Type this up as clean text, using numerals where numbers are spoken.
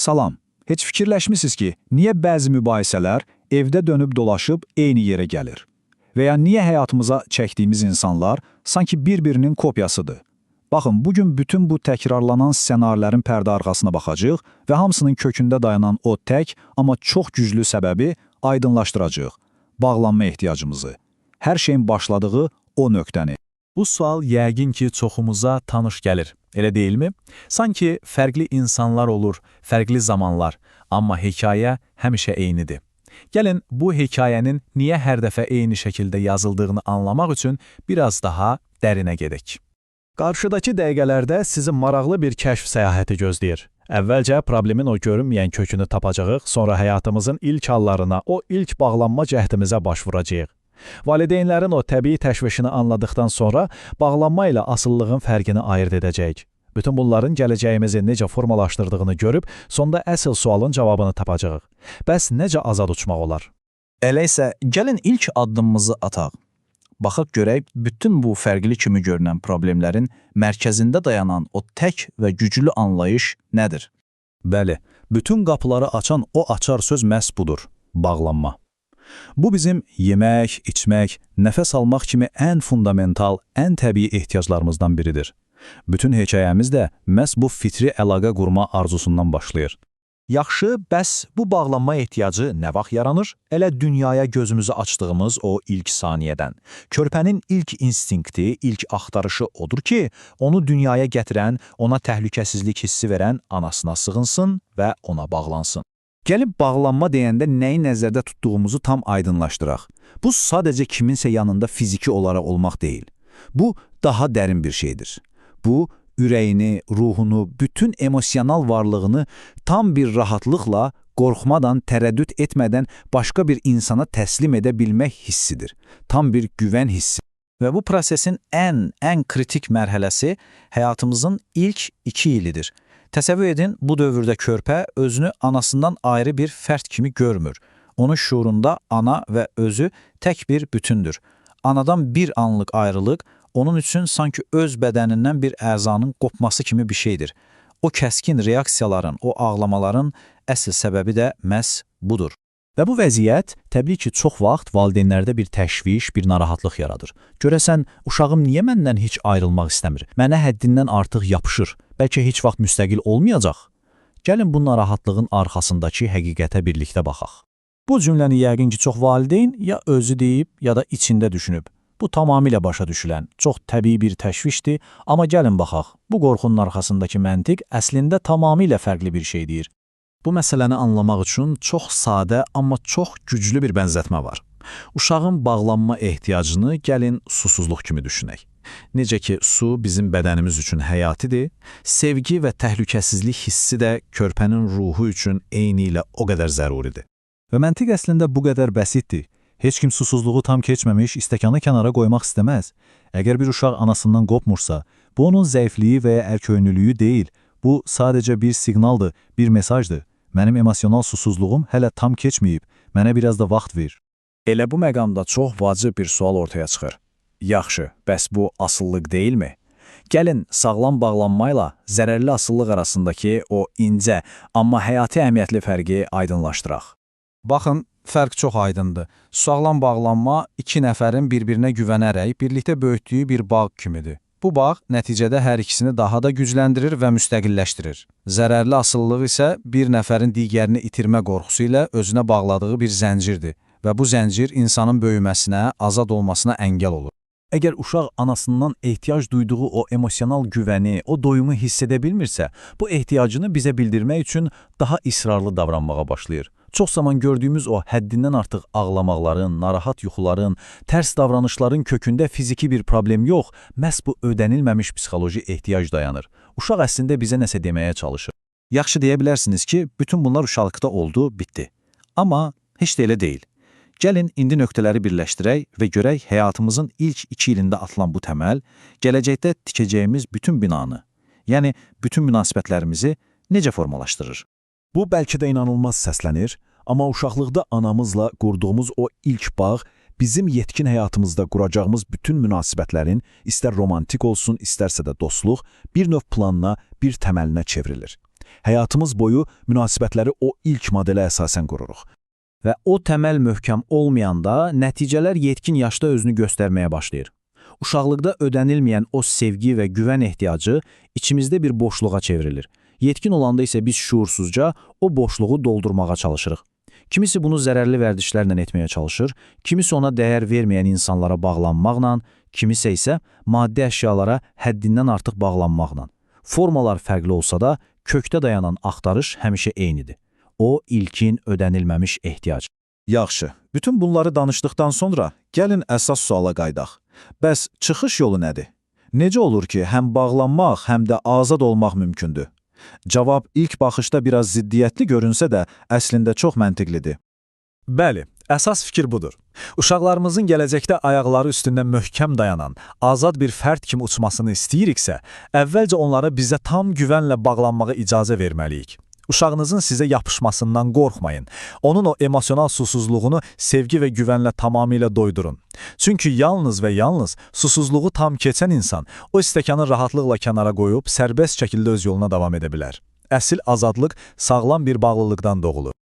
Salam. Heç fikirləşmisiniz ki, niyə bəzi mübahisələr evdə dönüb dolaşıb eyni yerə gəlir? Və ya niyə həyatımıza çəkdiyimiz insanlar sanki bir-birinin kopyasıdır? Baxın, bugün bütün bu təkrarlanan ssenarilərin pərdə arxasına baxacağıq və hamısının kökündə dayanan o tək, amma çox güclü səbəbi aydınlaşdıracağıq. Bağlanma ehtiyacımızı. Hər şeyin başladığı o nöqtəni. Bu sual yəqin ki, çoxumuza tanış gəlir, elə deyilmi? Sanki fərqli insanlar olur, fərqli zamanlar, amma hekayə həmişə eynidir. Gəlin, bu hekayənin niyə hər dəfə eyni şəkildə yazıldığını anlamaq üçün biraz daha dərinə gedək. Qarşıdakı dəqiqələrdə sizi maraqlı bir kəşf səyahəti gözləyir. Əvvəlcə problemin o görünməyən kökünü tapacağıq, sonra həyatımızın ilk hallarına, o ilk bağlanma cəhdimizə baş vuracağıq. Valideynlərin o təbii təşvişini anladıqdan sonra bağlanma ilə asıllığın fərqini ayırt edəcəyik. Bütün bunların gələcəyimizi necə formalaşdırdığını görüb, sonda əsl sualın cavabını tapacağıq. Bəs necə azad uçmaq olar? Elə isə gəlin ilk addımımızı ataq. Baxaq görək, bütün bu fərqli kimi görünən problemlərin mərkəzində dayanan o tək və güclü anlayış nədir? Bəli, bütün qapıları açan o açar söz məhz budur, bağlanma. Bu bizim yemək, içmək, nəfəs almaq kimi ən fundamental, ən təbii ehtiyaclarımızdan biridir. Bütün hekayəmiz də məhz bu fitri əlaqə qurma arzusundan başlayır. Yaxşı, bəs bu bağlanma ehtiyacı nə vaxt yaranır? Elə dünyaya gözümüzü açdığımız o ilk saniyədən. Körpənin ilk instinkti, ilk axtarışı odur ki, onu dünyaya gətirən, ona təhlükəsizlik hissi verən anasına sığınsın və ona bağlansın. Gəlin bağlanma deyəndə nəyi nəzərdə tutduğumuzu tam aydınlaşdıraq. Bu sadəcə kiminsə yanında fiziki olaraq olmaq deyil. Bu daha dərin bir şeydir. Bu, ürəyini, ruhunu, bütün emosional varlığını tam bir rahatlıqla, qorxmadan, tərəddüd etmədən başqa bir insana təslim edə bilmək hissidir. Tam bir güvən hissi. Və bu prosesin ən kritik mərhələsi həyatımızın ilk 2 ilidir. Təsəvvür edin, bu dövrdə körpə özünü anasından ayrı bir fərd kimi görmür. Onun şuurunda ana və özü tək bir bütündür. Anadan bir anlıq ayrılıq, onun üçün sanki öz bədənindən bir əzanın qopması kimi bir şeydir. O kəskin reaksiyaların, o ağlamaların əsl səbəbi də məhz budur. Və bu vəziyyət təbii ki, çox vaxt valideynlərdə bir təşviş, bir narahatlıq yaradır. Görəsən, uşağım niyə məndən heç ayrılmaq istəmir? Mənə həddindən artıq yapışır. Bəlkə heç vaxt müstəqil olmayacaq? Gəlin bu narahatlığın arxasındakı həqiqətə birlikdə baxaq. Bu cümləni yəqin ki, çox valideyn ya özü deyib, ya da içində düşünüb. Bu tamamilə başa düşülən, çox təbii bir təşvişdir, amma gəlin baxaq, bu qorxunun arxasındakı məntiq əslində tamamilə fərqli bir şey deyir. Bu məsələni anlamaq üçün çox sadə, amma çox güclü bir bənzətmə var. Uşağın bağlanma ehtiyacını gəlin susuzluq kimi düşünək. Necə ki, su bizim bədənimiz üçün həyatidir, sevgi və təhlükəsizlik hissi də körpənin ruhu üçün eyni ilə o qədər zəruridir. Və məntiq əslində bu qədər bəsitdir. Heç kim susuzluğu tam keçməmiş istəkanı kənara qoymaq istəməz. Əgər bir uşaq anasından qopmursa, bu onun zəifliyi və ya ərköyünlülüyü deyil. Bu sadəcə bir siqnaldır, bir mesajdır. Mənim emosional susuzluğum hələ tam keçməyib, mənə biraz da vaxt ver. Elə bu məqamda çox vacib bir sual ortaya çıxır. Yaxşı, bəs bu asıllıq deyilmi? Gəlin, sağlam bağlanmayla zərərli asıllıq arasındakı o incə, amma həyati əhəmiyyətli fərqi aydınlaşdıraq. Baxın, fərq çox aydındır. Sağlam bağlanma iki nəfərin bir-birinə güvənərək birlikdə böyütdüyü bir bağ kimidir. Bu bağ nəticədə hər ikisini daha da gücləndirir və müstəqilləşdirir. Zərərli asıllıq isə bir nəfərin digərini itirmə qorxusu ilə özünə bağladığı bir zəncirdir və bu zəncir insanın böyüməsinə, azad olmasına əngəl olur. Əgər uşaq anasından ehtiyac duyduğu o emosional güvəni, o doyumu hiss edə bilmirsə, bu ehtiyacını bizə bildirmək üçün daha israrlı davranmağa başlayır. Çox zaman gördüyümüz o həddindən artıq ağlamaqların, narahat yuxuların, tərs davranışların kökündə fiziki bir problem yox, məhz bu ödənilməmiş psixoloji ehtiyac dayanır. Uşaq əslində bizə nəsə deməyə çalışır. Yaxşı deyə bilərsiniz ki, bütün bunlar uşaqlıqda oldu, bitdi. Amma heç də elə deyil. Gəlin, indi nöqtələri birləşdirək və görək həyatımızın ilk 2 ilində atılan bu təməl, gələcəkdə tikəcəyimiz bütün binanı, yəni bütün münasibətlərimizi necə formalaşdırır? Bu bəlkə də inanılmaz səslənir, amma uşaqlıqda anamızla qurduğumuz o ilk bağ bizim yetkin həyatımızda quracağımız bütün münasibətlərin, istər romantik olsun, istərsə də dostluq, bir növ planına, bir təməlinə çevrilir. Həyatımız boyu münasibətləri o ilk modelə əsasən qururuq. Və o təməl möhkəm olmayanda nəticələr yetkin yaşda özünü göstərməyə başlayır. Uşaqlıqda ödənilməyən o sevgi və güvən ehtiyacı içimizdə bir boşluğa çevrilir. Yetkin olanda isə biz şuursuzca o boşluğu doldurmağa çalışırıq. Kimisi bunu zərərli vərdişlərlə etməyə çalışır, kimisi ona dəyər verməyən insanlara bağlanmaqla, kimisi isə maddi əşyalara həddindən artıq bağlanmaqla. Formalar fərqli olsa da, kökdə dayanan axtarış həmişə eynidir. O, ilkin ödənilməmiş ehtiyac. Yaxşı, bütün bunları danışdıqdan sonra gəlin əsas suala qaydaq. Bəs çıxış yolu nədir? Necə olur ki, həm bağlanmaq, həm də azad olmaq mümkündür? Cavab ilk baxışda biraz ziddiyyətli görünsə də, əslində çox məntiqlidir. Bəli, əsas fikir budur. Uşaqlarımızın gələcəkdə ayaqları üstündə möhkəm dayanan, azad bir fərd kimi uçmasını istəyiriksə, əvvəlcə onlara bizə tam güvənlə bağlanmağa icazə verməliyik. Uşağınızın sizə yapışmasından qorxmayın. Onun o emosional susuzluğunu sevgi və güvənlə tamamilə doydurun. Çünki yalnız və yalnız susuzluğu tam keçən insan o stəkanı rahatlıqla kənara qoyub sərbəst şəkildə öz yoluna davam edə bilər. Əsl azadlıq sağlam bir bağlılıqdan doğulur.